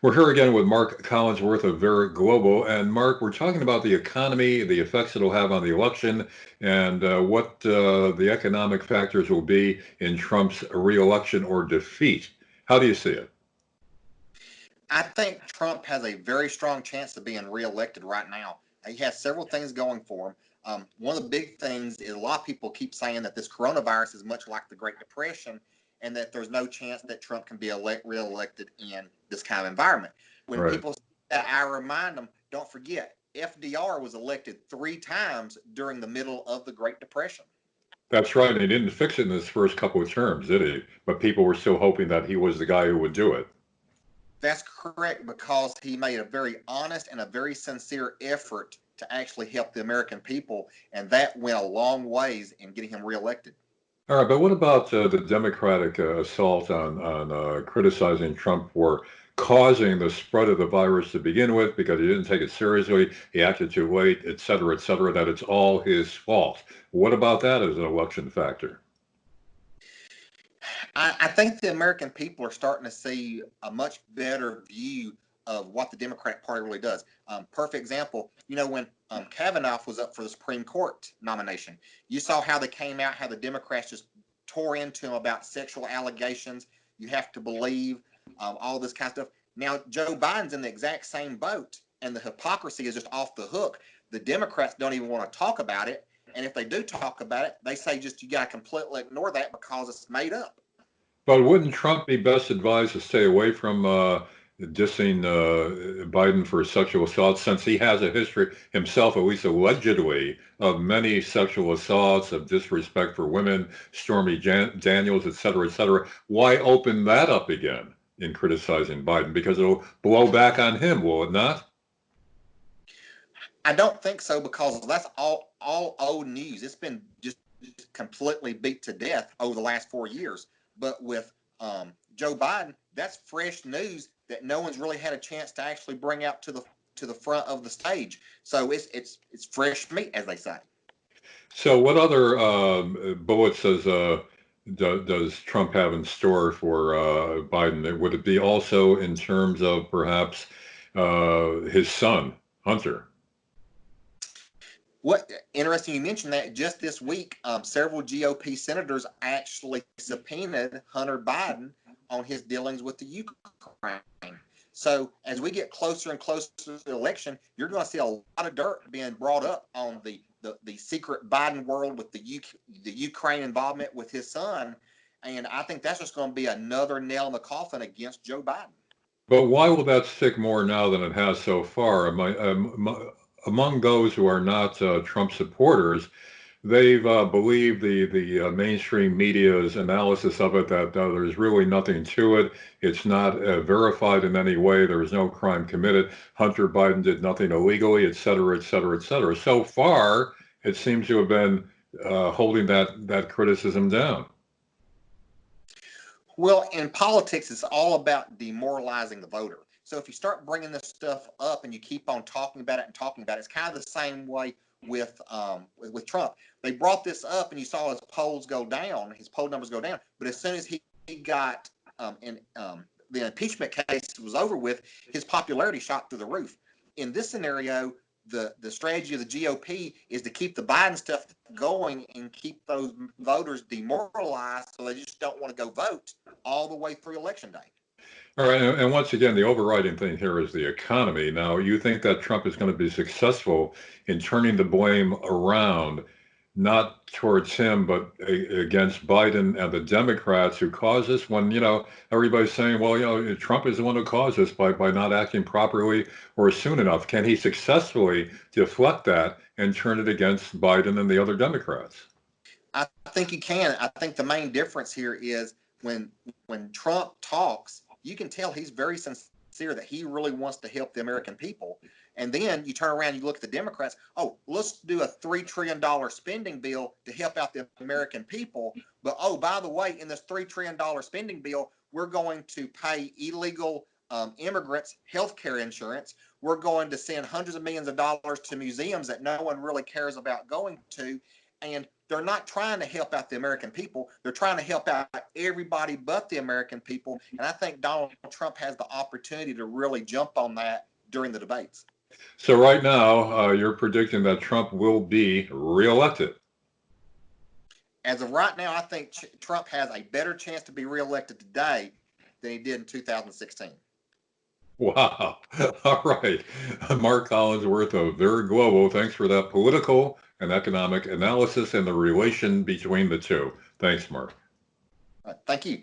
We're here again with Mark Collinsworth of Vere Global. And Mark, we're talking about the economy, the effects it'll have on the election, and what the economic factors will be in Trump's reelection or defeat. How do you see it? I think Trump has a very strong chance of being reelected right now. He has several things going for him. One of the big things is a lot of people keep saying that this coronavirus is much like the Great Depression and that there's no chance that Trump can be reelected in this kind of environment. When Right. people say that, I remind them, don't forget, FDR was elected 3 times during the middle of the Great Depression. That's right. And he didn't fix it in his first couple of terms, did he? But people were still hoping that he was the guy who would do it. That's correct because he made a very honest and a very sincere effort to actually help the American people, and that went a long ways in getting him reelected. All right, but what about the Democratic assault on criticizing Trump for causing the spread of the virus to begin with because he didn't take it seriously, he acted too late, et cetera, that it's all his fault? What about that as an election factor? I think the American people are starting to see a much better view of what the Democratic Party really does. Perfect example, when Kavanaugh was up for the Supreme Court nomination, you saw how they came out, how the Democrats just tore into him about sexual allegations. You have to believe all this kind of stuff. Now, Joe Biden's in the exact same boat, and the hypocrisy is just off the hook. The Democrats don't even want to talk about it. And if they do talk about it, they say just you got to completely ignore that because it's made up. But wouldn't Trump be best advised to stay away from dissing Biden for sexual assault since he has a history himself, at least allegedly, of many sexual assaults, of disrespect for women, Stormy Daniels, et cetera, et cetera? Why open that up again in criticizing Biden? Because it'll blow back on him, will it not? I don't think so because that's all old news. It's been just completely beat to death over the last 4 years. But with Joe Biden, that's fresh news that no one's really had a chance to actually bring out to the front of the stage. So it's fresh meat, as they say. So, what other bullets does Trump have in store for Biden? Would it be also in terms of perhaps his son, Hunter? What interesting you mentioned that just this week, several GOP senators actually subpoenaed Hunter Biden on his dealings with the Ukraine. So as we get closer and closer to the election, you're going to see a lot of dirt being brought up on the secret Biden world with the Ukraine involvement with his son, and I think that's just going to be another nail in the coffin against Joe Biden. But why will that stick more now than it has so far? Among those who are not Trump supporters, they've believed the mainstream media's analysis of it that there's really nothing to it. It's not verified in any way. There was no crime committed. Hunter Biden did nothing illegally, et cetera, et cetera, et cetera. So far, it seems to have been holding that criticism down. Well, in politics, it's all about demoralizing the voter. So if you start bringing this stuff up and you keep on talking about it and talking about it, it's kind of the same way with Trump. They brought this up and you saw his polls go down, his poll numbers go down. But as soon as he got in the impeachment case was over with, his popularity shot through the roof. In this scenario, the strategy of the GOP is to keep the Biden stuff going and keep those voters demoralized so they just don't want to go vote all the way through election day. All right, and once again, the overriding thing here is the economy. Now, you think that Trump is going to be successful in turning the blame around, not towards him, but against Biden and the Democrats who caused this when, everybody's saying, well, Trump is the one who caused this by not acting properly or soon enough. Can he successfully deflect that and turn it against Biden and the other Democrats? I think he can. I think the main difference here is when Trump talks, you can tell he's very sincere that he really wants to help the American people. And then you turn around, you look at the Democrats. Oh, let's do a $3 trillion spending bill to help out the American people. But oh, by the way, in this $3 trillion spending bill, we're going to pay illegal immigrants health care insurance. We're going to send hundreds of millions of dollars to museums that no one really cares about going to. And they're not trying to help out the American people. They're trying to help out everybody but the American people. And I think Donald Trump has the opportunity to really jump on that during the debates. So right now, you're predicting that Trump will be reelected. As of right now, I think Trump has a better chance to be reelected today than he did in 2016. Wow. All right. Mark Collinsworth of Vere Global, thanks for that political and economic analysis and the relation between the two. Thanks, Mark. Thank you.